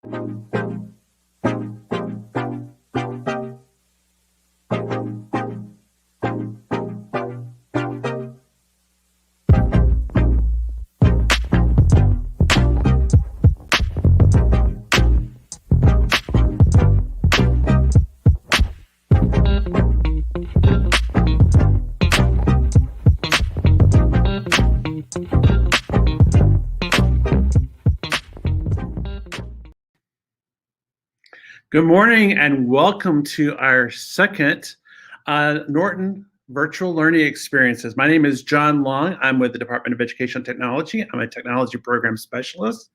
Good morning and welcome to our second Norton Virtual Learning Experiences. My name is John Long. I'm with the Department of Education and Technology. I'm a technology program specialist.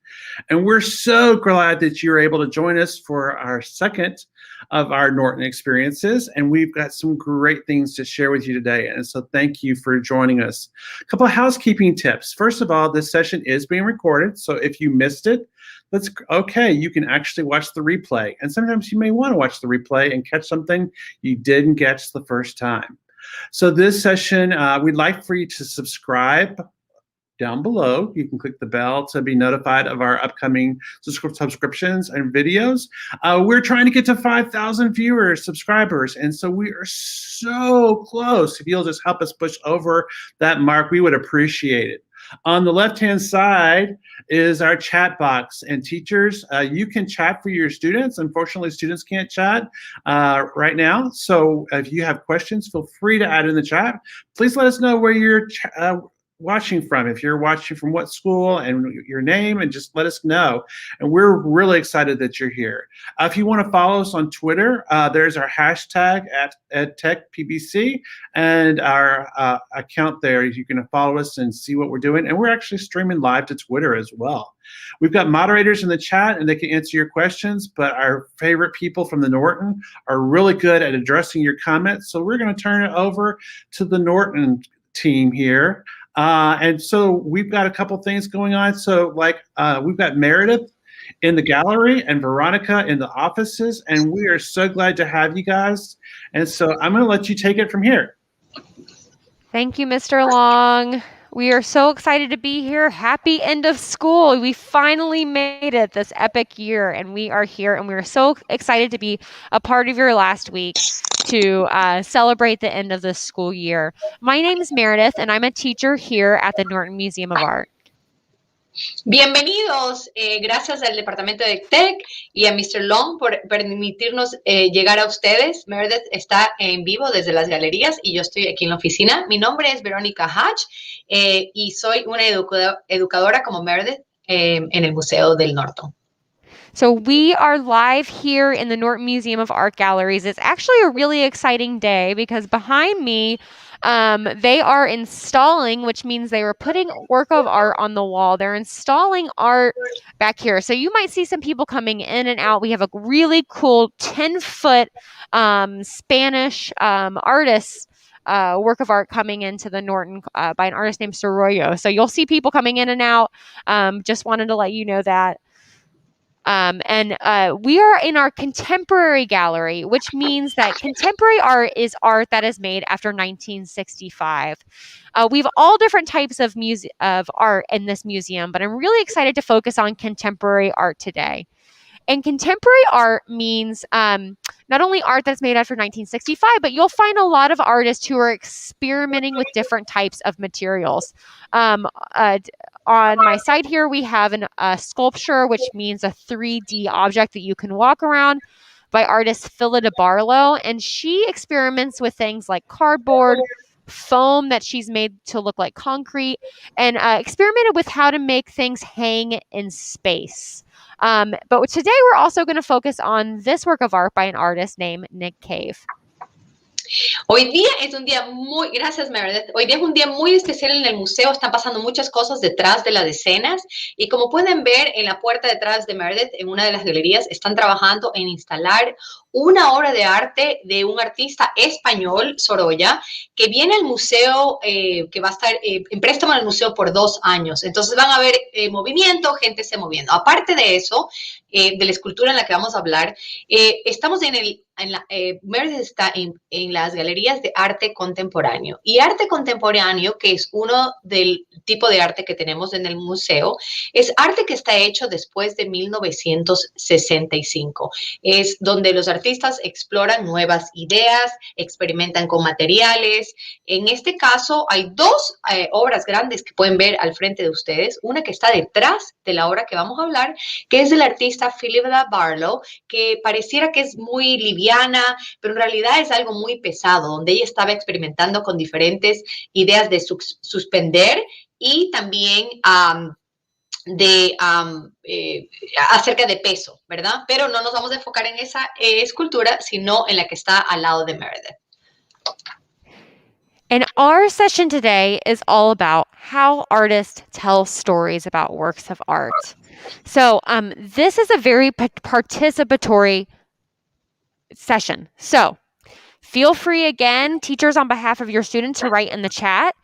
And we're so glad that you're able to join us for our second of our Norton experiences. And we've got some great things to share with you today. And so thank you for joining us. A couple of housekeeping tips. First of all, this session is being recorded. So if you missed it, that's okay. You can actually watch the replay. And sometimes you may want to watch the replay and catch something you didn't catch the first time. So this session, we'd like for you to subscribe down below. You can click the bell to be notified of our upcoming subscriptions and videos. We're trying to get to 5,000 viewers, subscribers, and so we are so close. If you'll just help us push over that mark, we would appreciate it. On the left-hand side is our chat box, and teachers, you can chat for your students. Unfortunately, students can't chat right now, so if you have questions, feel free to add in the chat. Please let us know where you're watching from. If you're watching from what school and your name, and just let us know. And we're really excited that you're here. If you want to follow us on Twitter, there's our hashtag at EdTechPBC and our account there. You can follow us and see what we're doing. And we're actually streaming live to Twitter as well. We've got moderators in the chat and they can answer your questions, but our favorite people from the Norton are really good at addressing your comments. So we're going to turn it over to the Norton team here. And so we've got a couple things going on. So we've got Meredith in the gallery and Veronica in the offices, and we are so glad to have you guys. And so I'm going to let you take it from here. Thank you, Mr. Long. We are so excited to be here. Happy end of school. We finally made it this epic year, and we are here, and we are so excited to be a part of your last week to celebrate the end of the school year. My name is Meredith, and I'm a teacher here at the Norton Museum of Art. Bienvenidos, gracias al Departamento de Tech y a Mr. Long por permitirnos llegar a ustedes. Meredith está en vivo desde las galerías y yo estoy aquí en la oficina. Mi nombre es Verónica Hatch y soy una educadora como Meredith en el Museo del Norton. So we are live here in the Norton Museum of Art Galleries. It's actually a really exciting day because behind me, they are installing, which means they were putting work of art on the wall. They're installing art back here. So you might see some people coming in and out. We have a really cool 10-foot Spanish artist work of art coming into the Norton by an artist named Soroyo. So you'll see people coming in and out. Just wanted to let you know that. We are in our contemporary gallery, which means that contemporary art is art that is made after 1965. We have all different types of art in this museum, but I'm really excited to focus on contemporary art today. And contemporary art means not only art that's made after 1965, but you'll find a lot of artists who are experimenting with different types of materials. On my side here, we have a sculpture, which means a 3D object that you can walk around, by artist Phillida Barlow. And she experiments with things like cardboard, foam that she's made to look like concrete, and experimented with how to make things hang in space. But today we're also going to focus on this work of art by an artist named Nick Cave. Hoy día es un día muy, gracias Meredith, hoy día es un día muy especial en el museo, están pasando muchas cosas detrás de las escenas y como pueden ver en la puerta detrás de Meredith, en una de las galerías, están trabajando en instalar una obra de arte de un artista español, Sorolla, que viene al museo, que va a estar en préstamo en el museo por 2 años. Entonces van a ver movimiento, gente se moviendo. Aparte de eso, de la escultura en la que vamos a hablar, estamos Meredith está en las galerías de arte contemporáneo. Y arte contemporáneo, que es uno del tipo de arte que tenemos en el museo, es arte que está hecho después de 1965. Es donde los artistas exploran nuevas ideas, experimentan con materiales. En este caso, hay dos obras grandes que pueden ver al frente de ustedes. Una que está detrás de la obra que vamos a hablar, que es del artista Philippa Barlow, que pareciera que es muy liviana, pero en realidad es algo muy pesado, donde ella estaba experimentando con diferentes ideas de suspender y también acerca de peso, ¿verdad? Pero no nos vamos a enfocar en esa escultura, sino en la que está al lado de Meredith. And our session today is all about how artists tell stories about works of art. So this is a very participatory session. So feel free again, teachers, on behalf of your students, to write in the chat.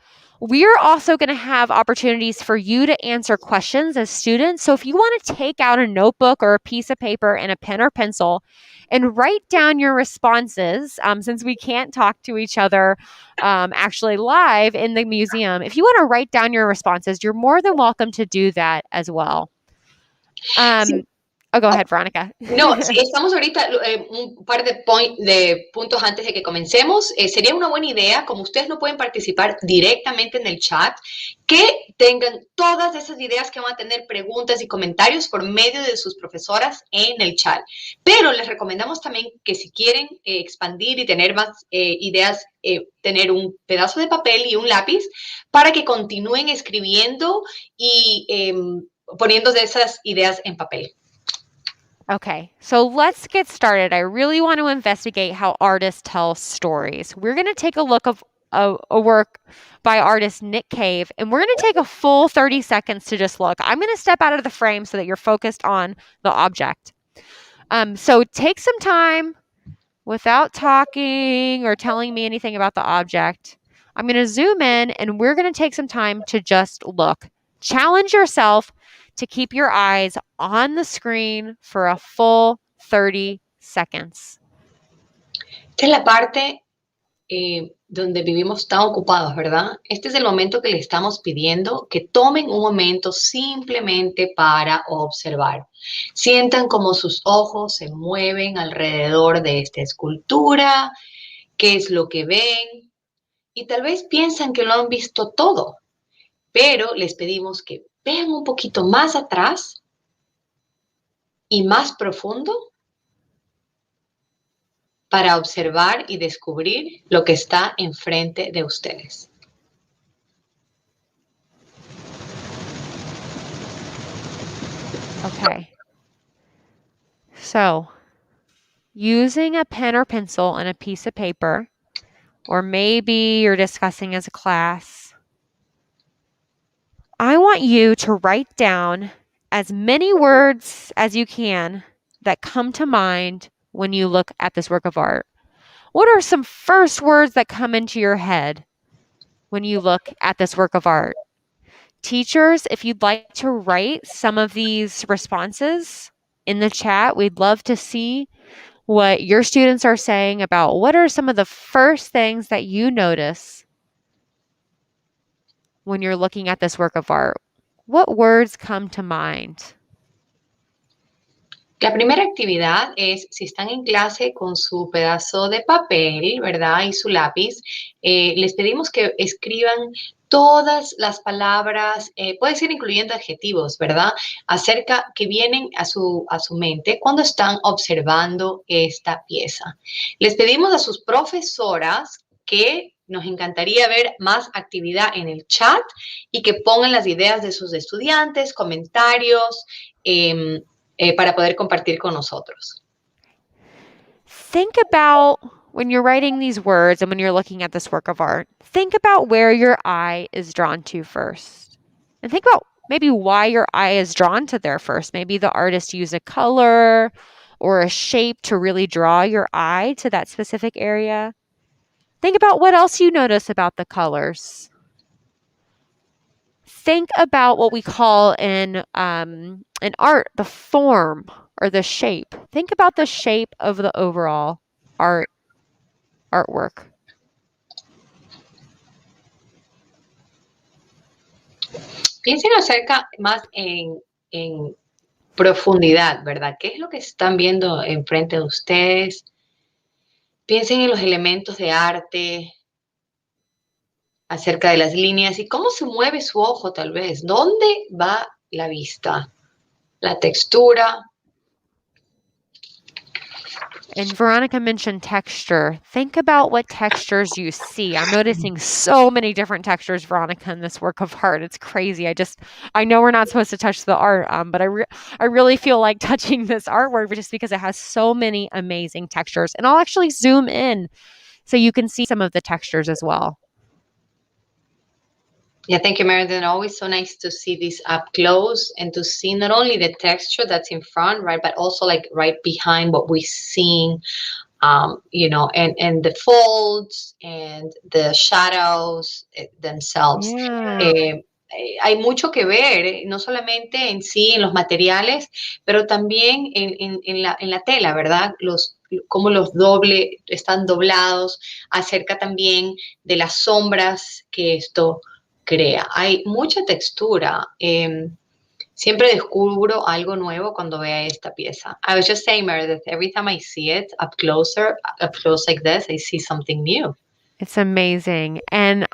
We're also going to have opportunities for you to answer questions as students. So if you want to take out a notebook or a piece of paper and a pen or pencil and write down your responses, since we can't talk to each other actually live in the museum, if you want to write down your responses, you're more than welcome to do that as well. Sí. Oh, go ahead, Veronica. No, si estamos ahorita un par de puntos antes de que comencemos. Sería una buena idea, como ustedes no pueden participar directamente en el chat, que tengan todas esas ideas, que van a tener preguntas y comentarios por medio de sus profesoras en el chat. Pero les recomendamos también que si quieren expandir y tener más ideas, tener un pedazo de papel y un lápiz para que continúen escribiendo y poniendo esas ideas en papel. Okay, so let's get started. I really want to investigate how artists tell stories. We're going to take a look of a work by artist Nick Cave, and we're going to take a full 30 seconds to just look. I'm going to step out of the frame so that you're focused on the object. So take some time without talking or telling me anything about the object. I'm going to zoom in, and we're going to take some time to just look. Challenge yourself to keep your eyes on the screen for a full 30 seconds. Esta es la parte donde vivimos tan ocupados, ¿verdad? Este es el momento que le estamos pidiendo que tomen un momento simplemente para observar. Sientan como sus ojos se mueven alrededor de esta escultura, qué es lo que ven, y tal vez piensan que lo han visto todo, pero les pedimos que vean un poquito más atrás y más profundo para observar y descubrir lo que está enfrente de ustedes. Okay. So, using a pen or pencil and a piece of paper, or maybe you're discussing as a class, I want you to write down as many words as you can that come to mind when you look at this work of art. What are some first words that come into your head when you look at this work of art? Teachers, if you'd like to write some of these responses in the chat, we'd love to see what your students are saying about what are some of the first things that you notice when you're looking at this work of art. What words come to mind? La primera actividad es, si están en clase con su pedazo de papel, ¿verdad? Y su lápiz, les pedimos que escriban todas las palabras, puede ser incluyendo adjetivos, ¿verdad? Acerca que vienen a su mente cuando están observando esta pieza. Les pedimos a sus profesoras que nos encantaría ver más actividad en el chat y que pongan las ideas de sus estudiantes, comentarios, para poder compartir con nosotros. Think about when you're writing these words and when you're looking at this work of art, think about where your eye is drawn to first. And think about maybe why your eye is drawn to there first. Maybe the artist used a color or a shape to really draw your eye to that specific area. Think about what else you notice about the colors. Think about what we call in art the form or the shape. Think about the shape of the overall artwork. Piensen acerca más en profundidad, ¿verdad? ¿Qué es lo que están viendo enfrente de ustedes? Piensen en los elementos de arte, acerca de las líneas y cómo se mueve su ojo tal vez. ¿Dónde va la vista? La textura. And Veronica mentioned texture. Think about what textures you see. I'm noticing so many different textures, Veronica, in this work of art. It's crazy. I know we're not supposed to touch the art, but I really feel like touching this artwork just because it has so many amazing textures. And I'll actually zoom in so you can see some of the textures as well. Yeah, thank you, Meredith. Always so nice to see this up close and to see not only the texture that's in front, right, but also like right behind what we're seeing, you know, and the folds and the shadows themselves. Yeah. Hay mucho que ver, no solamente en sí, en los materiales, pero también en la tela, ¿verdad? Cómo los están doblados, acerca también de las sombras que esto crea. Hay mucha textura. Siempre descubro algo nuevo cuando vea esta pieza. I was just saying, Meredith, every time I see it up close like this, I see something new. It's amazing. And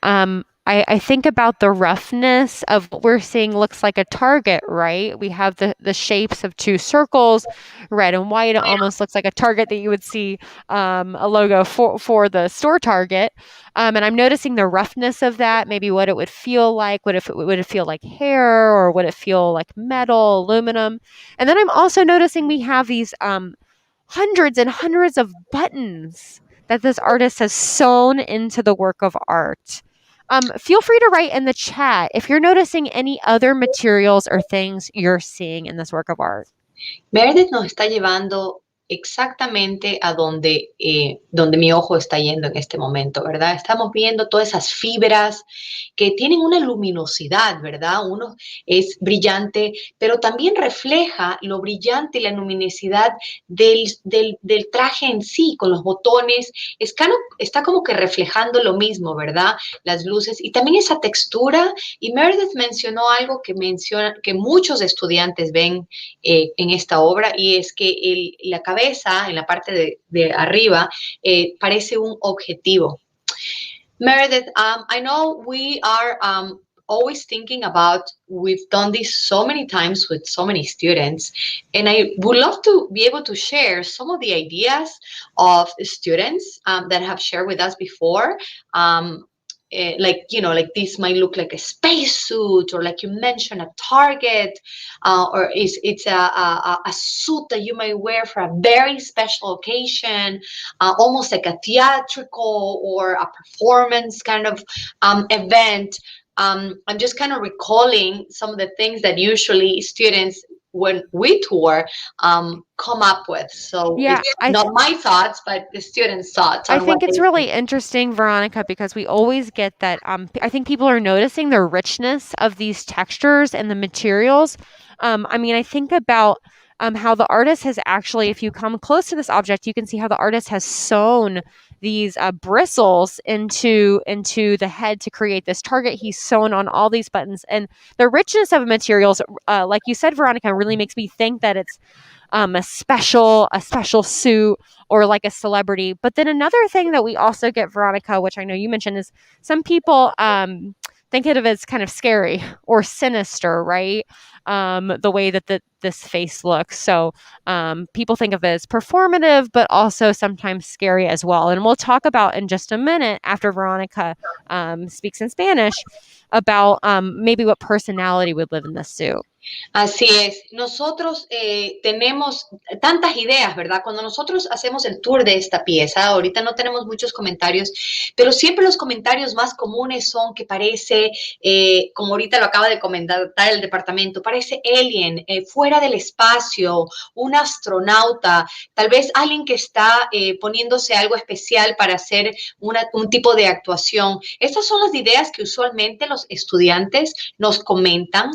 I think about the roughness of what we're seeing looks like a target, right? We have the shapes of two circles, red and white. It almost looks like a Target that you would see a logo for the store Target. And I'm noticing the roughness of that, maybe what it would feel like. Would it feel like hair, or would it feel like metal, aluminum? And then I'm also noticing we have these hundreds and hundreds of buttons that this artist has sewn into the work of art. Feel free to write in the chat if you're noticing any other materials or things you're seeing in this work of art. Meredith nos está llevando exactamente a donde mi ojo está yendo en este momento, ¿verdad? Estamos viendo todas esas fibras que tienen una luminosidad, ¿verdad? Uno es brillante, pero también refleja lo brillante y la luminosidad del traje en sí, con los botones. Está como que reflejando lo mismo, ¿verdad? Las luces y también esa textura. Y Meredith mencionó algo que muchos estudiantes ven en esta obra, y es que la cabeza, en la parte de arriba, parece un objetivo. Meredith, I know we are always thinking about, we've done this so many times with so many students, and I would love to be able to share some of the ideas of students that have shared with us before. Like, you know, like this might look like a spacesuit, or like you mentioned, a Target, or it's a suit that you might wear for a very special occasion, almost like a theatrical or a performance kind of event. I'm just kind of recalling some of the things that usually students, when we tour, come up with. So Yeah, it's not my thoughts, but the students' thoughts. I think it's really interesting, Veronica, because we always get that. I think people are noticing the richness of these textures and the materials. I mean, I think about how the artist has actually, if you come close to this object, you can see how the artist has sewn these bristles into the head to create this target. He's sewn on all these buttons, and the richness of materials, like you said, Veronica, really makes me think that it's a special suit or like a celebrity. But then another thing that we also get, Veronica, which I know you mentioned, is some people think of it as kind of scary or sinister, right? The way that this face looks. So people think of it as performative, but also sometimes scary as well. And we'll talk about in just a minute, after Veronica speaks in Spanish, about maybe what personality would live in this suit. Así es. Nosotros tenemos tantas ideas, ¿verdad? Cuando nosotros hacemos el tour de esta pieza, ahorita no tenemos muchos comentarios, pero siempre los comentarios más comunes son que parece, como ahorita lo acaba de comentar el departamento, parece alien, fuera del espacio, un astronauta, tal vez alguien que está poniéndose algo especial para hacer un tipo de actuación. Estas son las ideas que usualmente los estudiantes nos comentan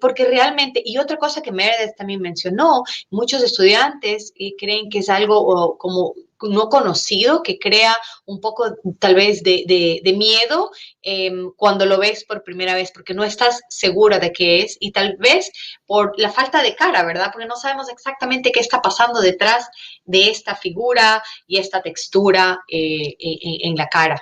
porque realmente, y otra cosa que Meredith también mencionó, muchos estudiantes creen que es algo como no conocido, que crea un poco tal vez de miedo cuando lo ves por primera vez, porque no estás segura de qué es y tal vez por la falta de cara, ¿verdad? Porque no sabemos exactamente qué está pasando detrás de esta figura y esta textura en la cara.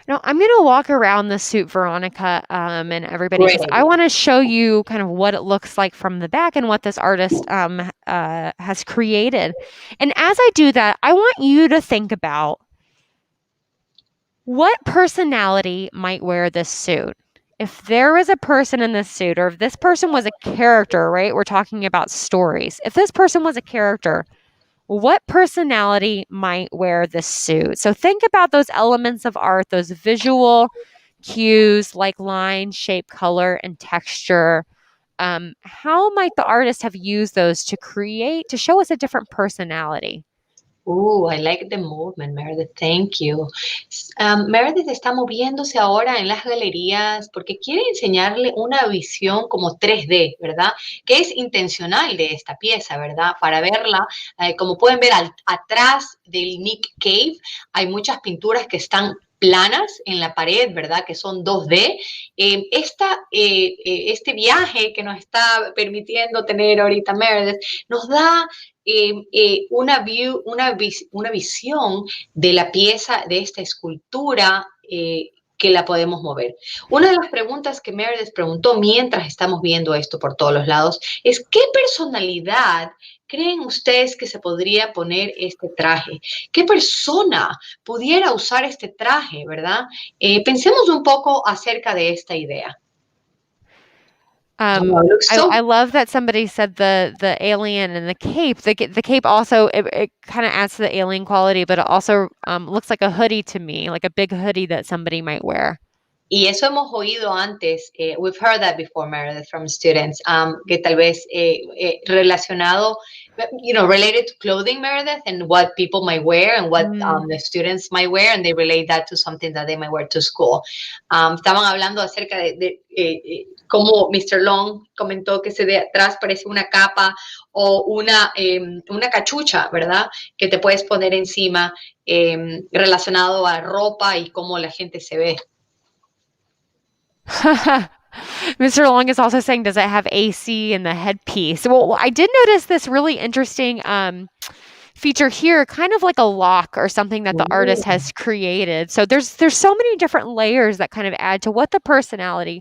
Now, I'm going to walk around the suit, Veronica, and everybody, Great because I idea. want to show you kind of what it looks like from the back and what this artist has created. And as I do that, I want you to think about what personality might wear this suit. If there was a person in this suit, or if this person was a character, right? We're talking about stories. If this person was a character, what personality might wear this suit? So think about those elements of art, those visual cues like line, shape, color, and texture. How might the artist have used those to create, to show us a different personality? I like the movement, Meredith. Thank you. Meredith está moviéndose ahora en las galerías porque quiere enseñarle una visión como 3D, ¿verdad? Que es intencional de esta pieza, ¿verdad? Para verla, como pueden ver atrás del Nick Cave, hay muchas pinturas que están planas en la pared, ¿verdad? Que son 2D. Este viaje que nos está permitiendo tener ahorita Meredith nos da una visión de la pieza, de esta escultura que la podemos mover. Una de las preguntas que Meredith preguntó mientras estamos viendo esto por todos los lados es ¿qué personalidad creen ustedes que se podría poner este traje? ¿Qué persona pudiera usar este traje, verdad? Pensemos un poco acerca de esta idea. I love that somebody said the alien and the cape. The cape also it kind of adds to the alien quality, but it also looks like a hoodie to me, like a big hoodie that somebody might wear. Y eso hemos oído antes, we've heard that before, Meredith, from students, que tal vez relacionado, related to clothing, Meredith, and what people might wear and what the students might wear, and they relate that to something that they might wear to school. Estaban hablando acerca de cómo Mr. Long comentó que de atrás parece una capa o una cachucha, ¿verdad? Que te puedes poner encima relacionado a ropa y cómo la gente se ve. Mr. Long is also saying, does it have AC in the headpiece? Well, I did notice this really interesting feature here, kind of like a lock or something that the artist has created. So there's so many different layers that kind of add to what the personality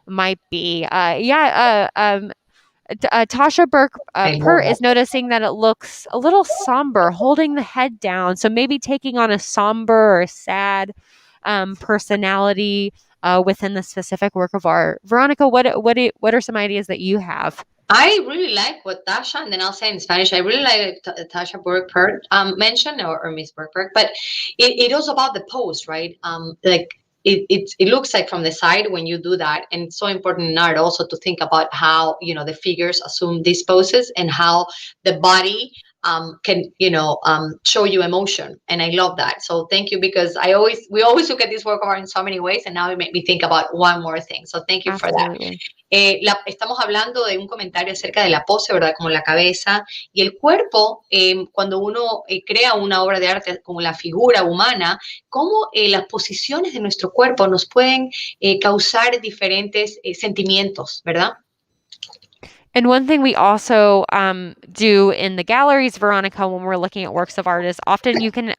might be. Tasha Pert is noticing that it looks a little somber, holding the head down. So maybe taking on a somber or sad personality within the specific work of art. Veronica, what are some ideas that you have? I really like what Tasha, and then I'll say in Spanish, I really like Tasha Burke-Pert mentioned, or Miss Burke-Pert, but it was about the pose, right? It looks like from the side when you do that, and it's so important in art also to think about how the figures assume these poses and how the body can show you emotion, and I love that. So thank you, because we always look at this work of art in so many ways, and now it made me think about one more thing. So thank you for that. Estamos hablando de un comentario acerca de la pose, ¿verdad? Como la cabeza y el cuerpo, cuando uno crea una obra de arte como la figura humana, cómo las posiciones de nuestro cuerpo nos pueden causar diferentes sentimientos, ¿verdad? And one thing we also do in the galleries, Veronica, when we're looking at works of art, is often you can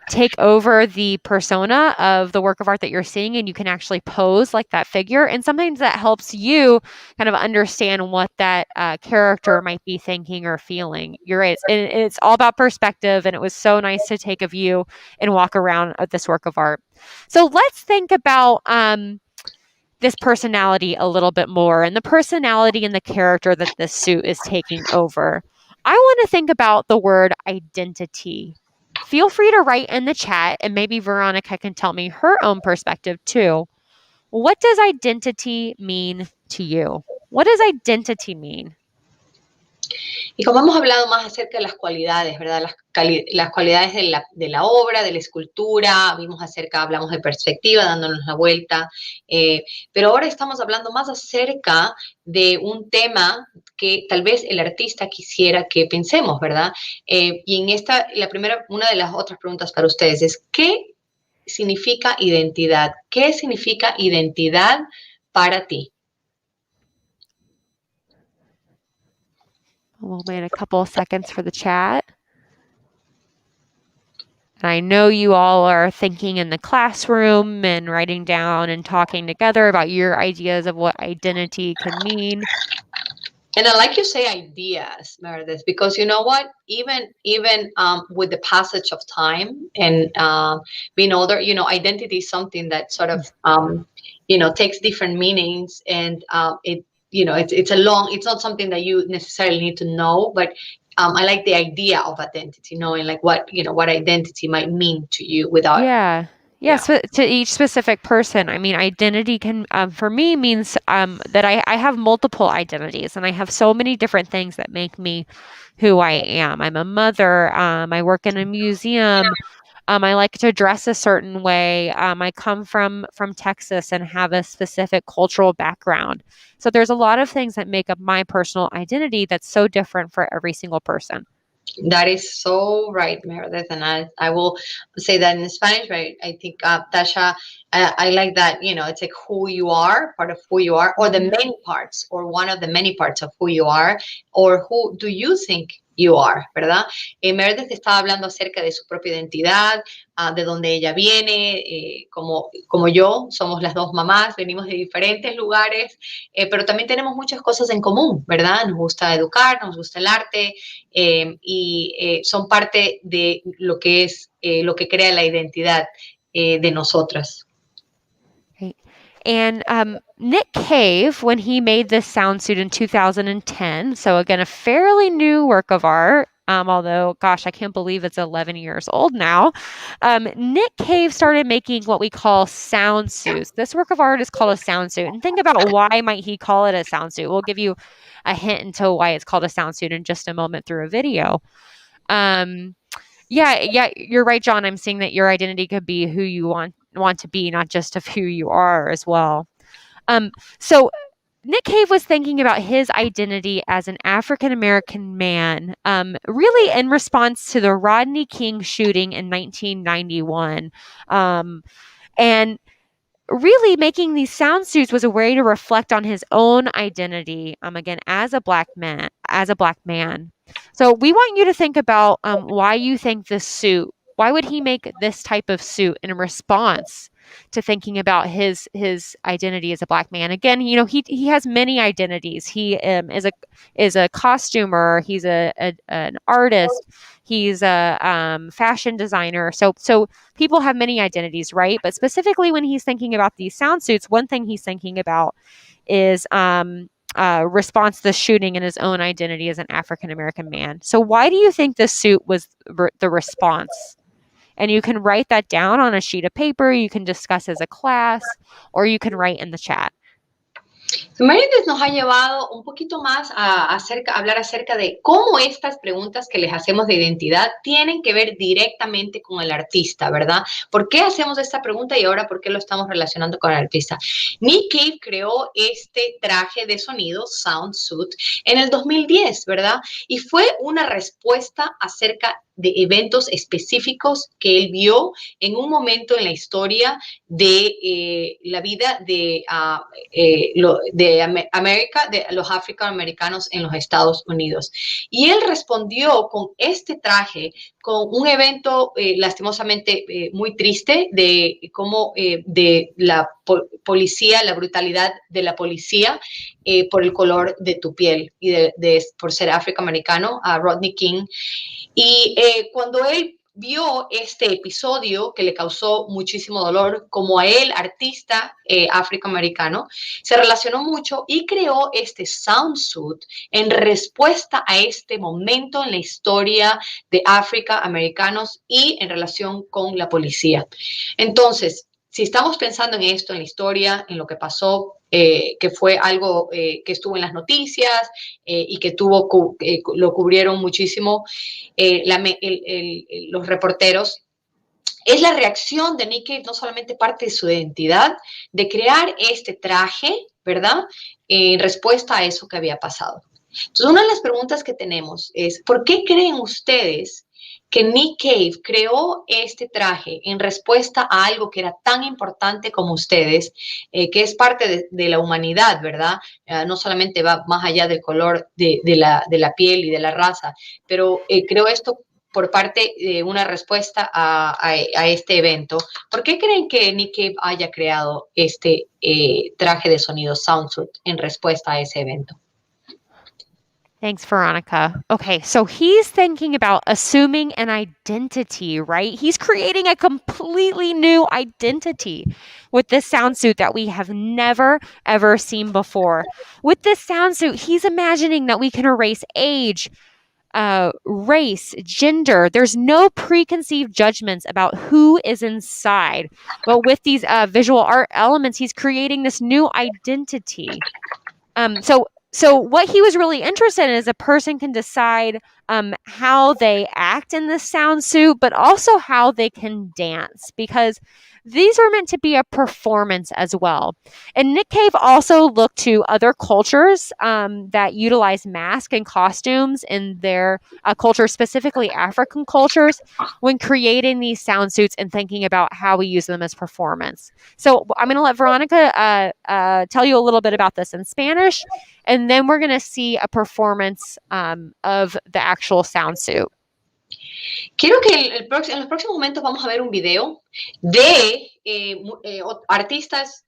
take over the persona of the work of art that you're seeing, and you can actually pose like that figure. And sometimes that helps you kind of understand what that character might be thinking or feeling. You're right. It's all about perspective, and it was so nice to take a view and walk around this work of art. So let's think about this personality a little bit more, and the personality and the character that this suit is taking over. I want to think about the word identity. Feel free to write in the chat, and maybe Veronica can tell me her own perspective too. What does identity mean to you? What does identity mean? Y como hemos hablado más acerca de las cualidades, ¿verdad? Las cualidades de la obra, de la escultura, hablamos de perspectiva, dándonos la vuelta, pero ahora estamos hablando más acerca de un tema que tal vez el artista quisiera que pensemos, ¿verdad? Y en una de las otras preguntas para ustedes es, ¿qué significa identidad? ¿Qué significa identidad para ti? We'll wait a couple of seconds for the chat. And I know you all are thinking in the classroom and writing down and talking together about your ideas of what identity could mean. And I like you say ideas, Meredith, because you know what? Even with the passage of time and being older, you know, identity is something that sort of takes different meanings, and it's not something that you necessarily need to know, but I like the idea of identity, knowing like what identity might mean to you without. Yes, to each specific person. I mean, identity can, for me, means that I have multiple identities, and I have so many different things that make me who I am. I'm a mother. I work in a museum. I like to dress a certain way. I come from Texas and have a specific cultural background. So there's a lot of things that make up my personal identity that's so different for every single person. That is so right, Meredith, and I will say that in Spanish, right? I think, Tasha, I like that, it's like who you are, part of who you are, or the many parts, or one of the many parts of who you are, or who do you think you are, ¿verdad? Meredith estaba hablando acerca de su propia identidad, de donde ella viene, como yo, somos las dos mamás, venimos de diferentes lugares, pero también tenemos muchas cosas en común, ¿verdad? Nos gusta educar, nos gusta el arte, y son parte de lo que es, lo que crea la identidad de nosotras. Right. And Nick Cave, when he made this sound suit in 2010, so again, a fairly new work of art, although, gosh, I can't believe it's 11 years old now. Nick Cave started making what we call sound suits. This work of art is called a sound suit. And think about why might he call it a sound suit. We'll give you a hint into why it's called a sound suit in just a moment through a video. Yeah, you're right, John. I'm seeing that your identity could be who you want to be, not just of who you are as well. So Nick Cave was thinking about his identity as an African-American man, really in response to the Rodney King shooting in 1991. And really making these sound suits was a way to reflect on his own identity, again, as a black man. So we want you to think about why you think this suit, why would he make this type of suit in response to thinking about his identity as a black man? Again, he has many identities. He is a costumer. He's an artist. He's a fashion designer. So people have many identities, right? But specifically when he's thinking about these sound suits, one thing he's thinking about is response to the shooting and his own identity as an African-American man. So why do you think this suit was the response? And you can write that down on a sheet of paper. You can discuss as a class, or you can write in the chat. Meredith nos ha llevado un poquito más a hablar acerca de cómo estas preguntas que les hacemos de identidad tienen que ver directamente con el artista, ¿verdad? ¿Por qué hacemos esta pregunta y ahora por qué lo estamos relacionando con el artista? Nick Cave creó este traje de sonido, Sound Suit, en el 2010, ¿verdad? Y fue una respuesta acerca de eventos específicos que él vio en un momento en la historia de la vida de América, de los afroamericanos en los Estados Unidos. Y él respondió con este traje, con un evento lastimosamente muy triste de cómo de la policía, la brutalidad de la policía por el color de tu piel y por ser afroamericano, a Rodney King. Y cuando él vio este episodio que le causó muchísimo dolor, como a él, artista afroamericano, se relacionó mucho y creó este soundsuit en respuesta a este momento en la historia de afroamericanos y en relación con la policía. Entonces, si estamos pensando en esto, en la historia, en lo que pasó, que fue algo que estuvo en las noticias y que lo cubrieron muchísimo los reporteros, es la reacción de Nick Cave, no solamente parte de su identidad, de crear este traje, ¿verdad? En respuesta a eso que había pasado. Entonces, una de las preguntas que tenemos es, ¿por qué creen ustedes que Nick Cave creó este traje en respuesta a algo que era tan importante como ustedes, que es parte de la humanidad, ¿verdad? No solamente va más allá del color de la piel y de la raza, pero creó esto por parte de una respuesta a este evento. ¿Por qué creen que Nick Cave haya creado este traje de sonido Soundsuit en respuesta a ese evento? Thanks, Veronica. Okay, so he's thinking about assuming an identity, right? He's creating a completely new identity with this sound suit that we have never, ever seen before. With this sound suit, he's imagining that we can erase age, race, gender. There's no preconceived judgments about who is inside. But with these visual art elements, he's creating this new identity. So what he was really interested in is a person can decide how they act in this sound suit, but also how they can dance, because these were meant to be a performance as well. And Nick Cave also looked to other cultures that utilize masks and costumes in their culture, specifically African cultures, when creating these sound suits and thinking about how we use them as performance. So I'm going to let Veronica tell you a little bit about this in Spanish, and then we're going to see a performance of the actual sound suit. Quiero que en los próximos momentos vamos a ver un video de artistas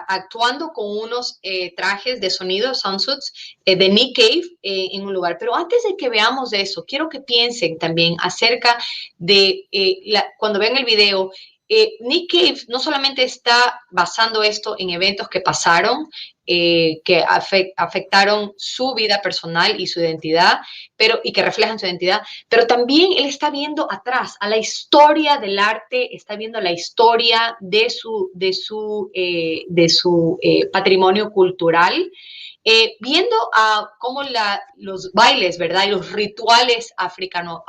actuando con unos trajes de sonido, soundsuits, de Nick Cave en un lugar. Pero antes de que veamos eso, quiero que piensen también acerca de cuando vean el video. Nick Cave no solamente está basando esto en eventos que pasaron, que afectaron su vida personal y su identidad, y que reflejan su identidad, pero también él está viendo atrás a la historia del arte, está viendo la historia de su patrimonio cultural, viendo cómo los bailes, ¿verdad? Y los rituales africanos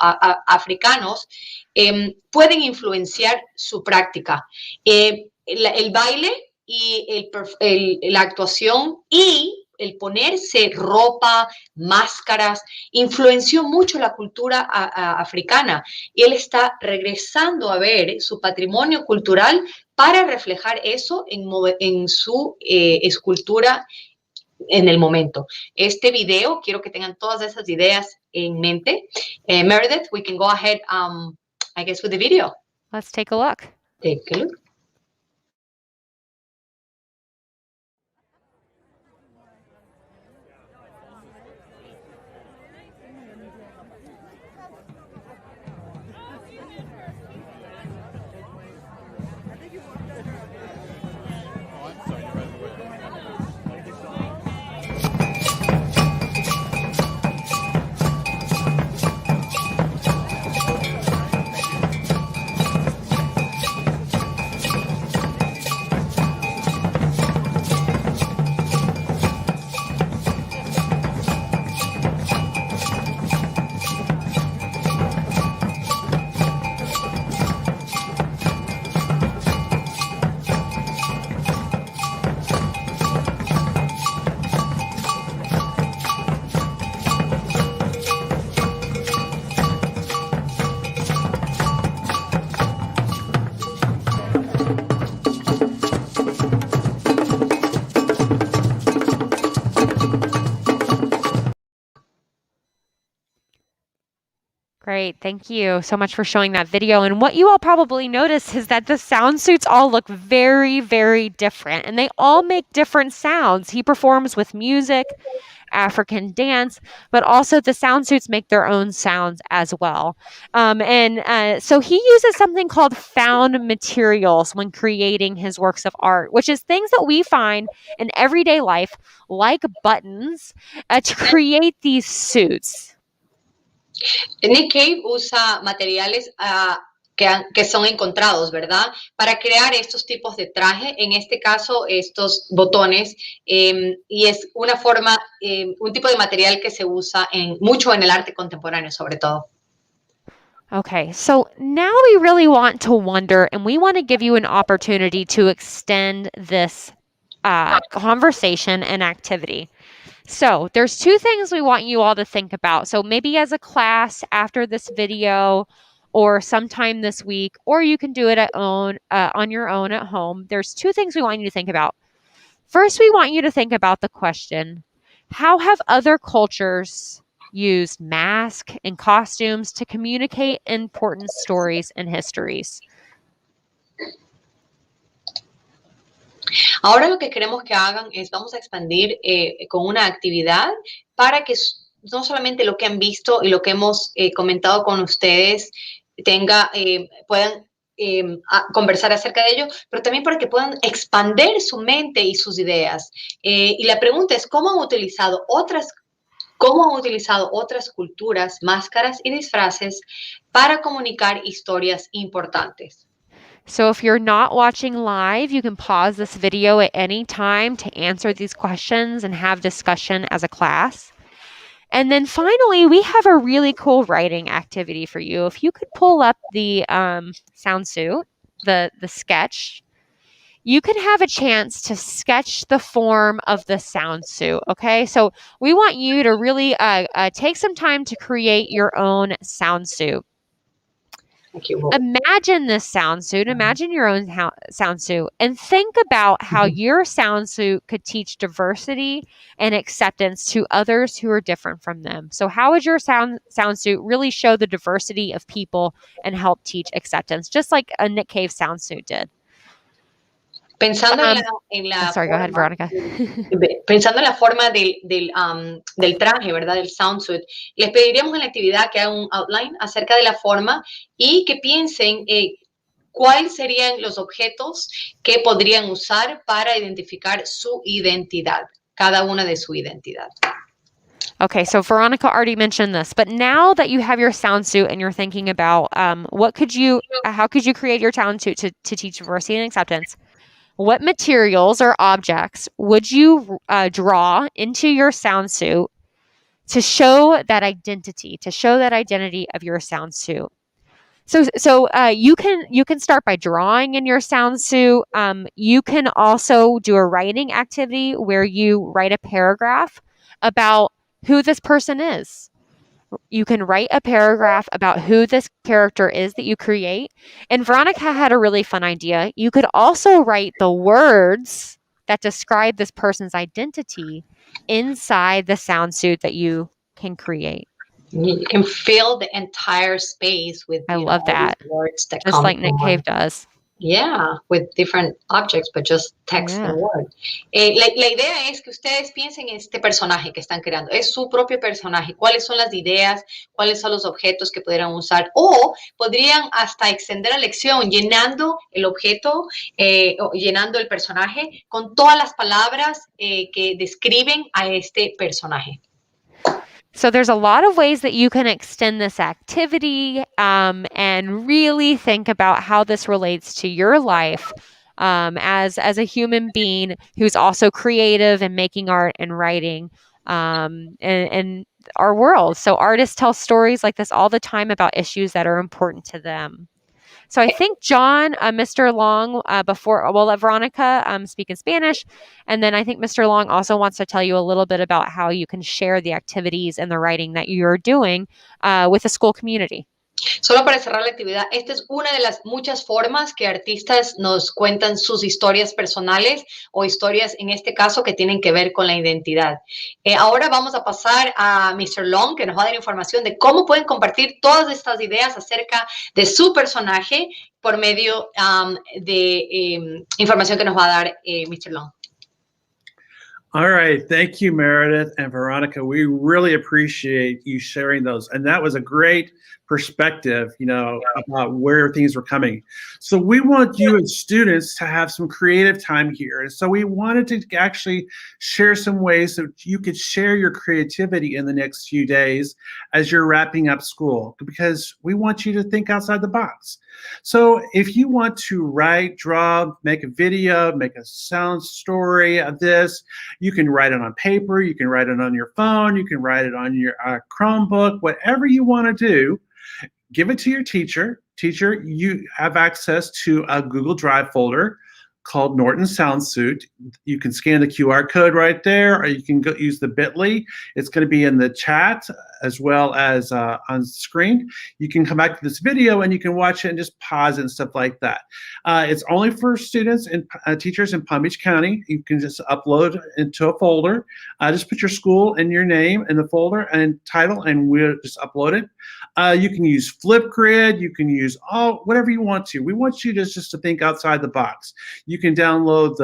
pueden influenciar su práctica. El baile y la actuación y el ponerse ropa, máscaras, influenció mucho la cultura africana. Y él está regresando a ver su patrimonio cultural para reflejar eso en su escultura en el momento. Este video, quiero que tengan todas esas ideas en mente. Meredith, we can go ahead, I guess, with the video. Let's take a look. Take a look. Great. Thank you so much for showing that video. And what you all probably noticed is that the sound suits all look very, very different, and they all make different sounds. He performs with music African dance, but also the sound suits make their own sounds as well. So he uses something called found materials when creating his works of art, which is things that we find in everyday life, like buttons, to create these suits. Nick Cave usa materiales que son encontrados, ¿verdad? Para crear estos tipos de traje, en este caso estos botones, y es una forma, un tipo de material que se usa mucho en el arte contemporáneo, sobre todo. Okay, so now we really want to wonder, and we want to give you an opportunity to extend this conversation and activity. So there's two things we want you all to think about. So maybe as a class after this video or sometime this week, or you can do it on your own at home. There's two things we want you to think about. First, we want you to think about the question, how have other cultures used masks and costumes to communicate important stories and histories? Ahora lo que queremos que hagan es, vamos a expandir con una actividad para que no solamente lo que han visto y lo que hemos comentado con ustedes puedan conversar acerca de ello, pero también para que puedan expandir su mente y sus ideas. Y la pregunta es, ¿cómo han utilizado otras culturas, máscaras y disfraces para comunicar historias importantes? So if you're not watching live, you can pause this video at any time to answer these questions and have discussion as a class. And then finally, we have a really cool writing activity for you. If you could pull up the sound suit, the sketch, you can have a chance to sketch the form of the sound suit. Okay, so we want you to really take some time to create your own sound suit. Imagine this sound suit, imagine your own sound suit, and think about how your sound suit could teach diversity and acceptance to others who are different from them. So how would your sound suit really show the diversity of people and help teach acceptance, just like a Nick Cave sound suit did? Pensando en la sorry, forma, go ahead, Veronica. Pensando en la forma del traje, ¿verdad? Del sound suit, les pediríamos en la actividad que hagan un outline acerca de la forma y que piensen cuáles serían los objetos que podrían usar para identificar su identidad, cada una de su identidad. Okay, so Veronica already mentioned this, but now that you have your sound suit and you're thinking about how could you create your sound suit to teach diversity and acceptance, what materials or objects would you draw into your sound suit to show that identity of your sound suit? So you can start by drawing in your sound suit. You can also do a writing activity where you write a paragraph about who this person is. You can write a paragraph about who this character is that you create. And Veronica had a really fun idea. You could also write the words that describe this person's identity inside the sound suit that you can create. You can fill the entire space with love that. words that just like Nick Cave does. Yeah, with different objects, but just text and words. La idea es que ustedes piensen en este personaje que están creando. Es su propio personaje. ¿Cuáles son las ideas? ¿Cuáles son los objetos que podrían usar? O podrían hasta extender la lección llenando el objeto, o llenando el personaje con todas las palabras que describen a este personaje. So there's a lot of ways that you can extend this activity and really think about how this relates to your life as a human being who's also creative and making art and writing and our world. So artists tell stories like this all the time about issues that are important to them. So I think John, Mr. Long, we'll let Veronica speak in Spanish. And then I think Mr. Long also wants to tell you a little bit about how you can share the activities and the writing that you're doing with the school community. Solo para cerrar la actividad, esta es una de las muchas formas que artistas nos cuentan sus historias personales o historias, en este caso, que tienen que ver con la identidad. Ahora vamos a pasar a Mr. Long, que nos va a dar información de cómo pueden compartir todas estas ideas acerca de su personaje por medio de información que nos va a dar Mr. Long. All right. Thank you, Meredith and Veronica. We really appreciate you sharing those. And that was a great perspective, about where things were coming. So we want you as students to have some creative time here. And so we wanted to actually share some ways that you could share your creativity in the next few days as you're wrapping up school, because we want you to think outside the box. So if you want to write, draw, make a video, make a sound story of this, you can write it on paper, you can write it on your phone, you can write it on your Chromebook, whatever you want to do, give it to your teacher. Teacher, you have access to a Google Drive folder called Norton Sound Suite. You can scan the QR code right there, or you can go use the bit.ly. It's going to be in the chat as well as on screen. You can come back to this video and you can watch it and just pause it and stuff like that. It's only for students and teachers in Palm Beach County. You can just upload into a folder. Just put your school and your name in the folder and title, and we'll just upload it. You can use Flipgrid. You can use whatever you want to. We want you just to think outside the box. You can download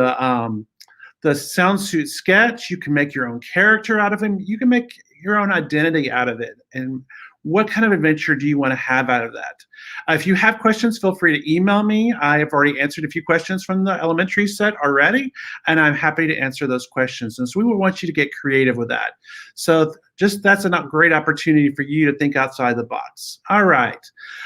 the Sound Suite sketch. You can make your own character out of it. You can make your own identity out of it. And what kind of adventure do you want to have out of that? If you have questions, feel free to email me. I have already answered a few questions from the elementary set already, and I'm happy to answer those questions. And so we would want you to get creative with that. So that's a great opportunity for you to think outside the box. All right.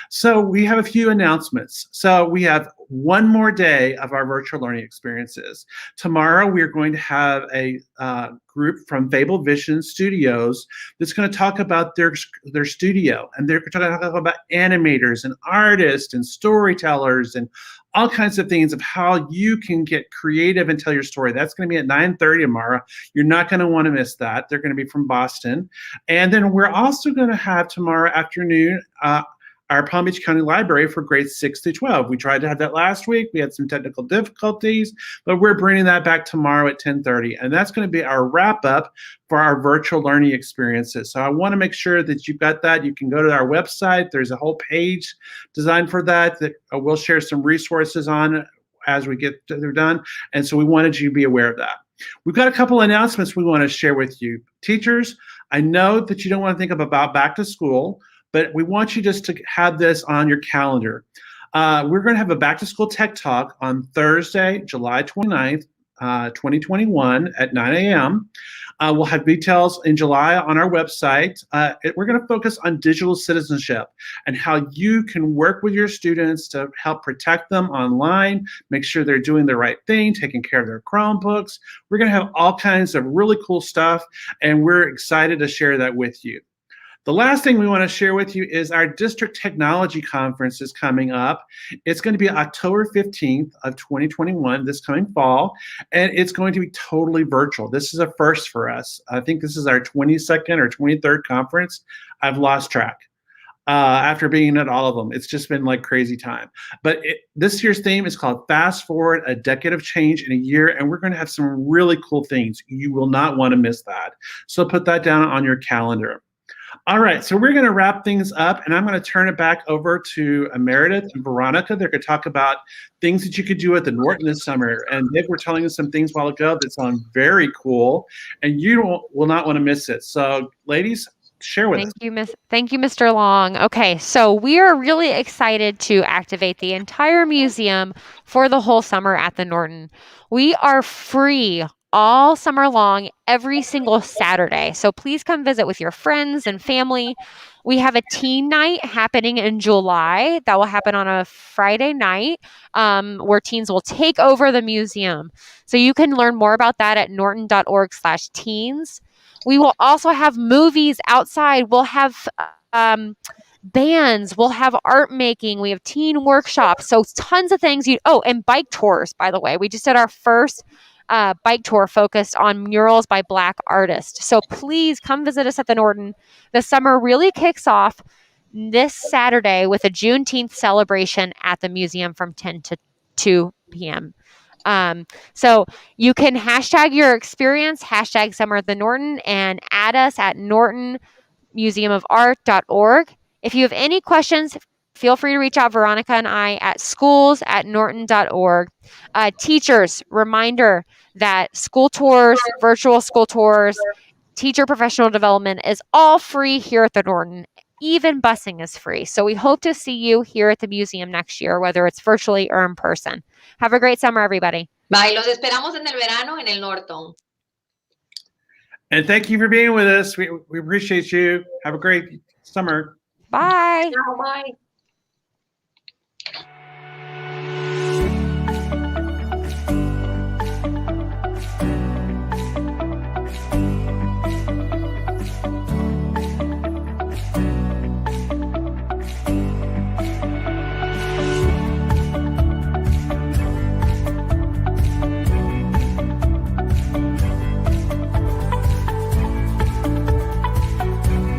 So we have a few announcements. So we have one more day of our virtual learning experiences. Tomorrow, we're going to have a group from Fable Vision Studios that's going to talk about their studio. And they're going to talk about animators and artists and storytellers and all kinds of things of how you can get creative and tell your story. That's going to be at 9:30 tomorrow. You're not going to want to miss that. They're going to be from Boston. And then we're also going to have tomorrow afternoon our Palm Beach County Library for grades 6 to 12. We tried to have that last week. We had some technical difficulties, but we're bringing that back tomorrow at 10:30. And that's going to be our wrap up for our virtual learning experiences. So I want to make sure that you've got that. You can go to our website. There's a whole page designed for that we'll share some resources on as we get they're done. And so we wanted you to be aware of that. We've got a couple announcements we want to share with you. Teachers, I know that you don't want to think about back to school, but we want you just to have this on your calendar. We're going to have a back to school tech talk on Thursday, July 29th, 2021 at 9 a.m. We'll have details in July on our website. We're going to focus on digital citizenship and how you can work with your students to help protect them online, make sure they're doing the right thing, taking care of their Chromebooks. We're going to have all kinds of really cool stuff, and we're excited to share that with you. The last thing we want to share with you is our District Technology Conference is coming up. It's going to be October 15th of 2021, this coming fall, and it's going to be totally virtual. This is a first for us. I think this is our 22nd or 23rd conference. I've lost track after being at all of them. It's just been like crazy time. But this year's theme is called Fast Forward, a Decade of Change in a Year, and we're going to have some really cool things. You will not want to miss that. So put that down on your calendar. All right, so we're going to wrap things up, and I'm going to turn it back over to Meredith and Veronica. They're going to talk about things that you could do at the Norton this summer. And they were telling us some things a while ago that sound very cool, and you will not want to miss it. So, ladies, share with us. Thank you, Mr. Long. Okay, so we are really excited to activate the entire museum for the whole summer at the Norton. We are free all summer long, every single Saturday. So please come visit with your friends and family. We have a teen night happening in July that will happen on a Friday night where teens will take over the museum. So you can learn more about that at norton.org/teens. We will also have movies outside. We'll have bands. We'll have art making. We have teen workshops. So tons of things. And bike tours, by the way. We just did our first bike tour focused on murals by Black artists. So please come visit us at the Norton. The summer really kicks off this Saturday with a Juneteenth celebration at the museum from 10 to 2 p.m. So you can hashtag your experience, hashtag summer at the Norton, and add us at nortonmuseumofart.org. If you have any questions, feel free to reach out, Veronica and I, at schools@norton.org. Teachers, reminder that school tours, virtual school tours, teacher professional development is all free here at the Norton. Even busing is free. So we hope to see you here at the museum next year, whether it's virtually or in person. Have a great summer, everybody. Bye, los esperamos en el verano en el Norton. And thank you for being with us. We appreciate you. Have a great summer. Bye. Chao, bye.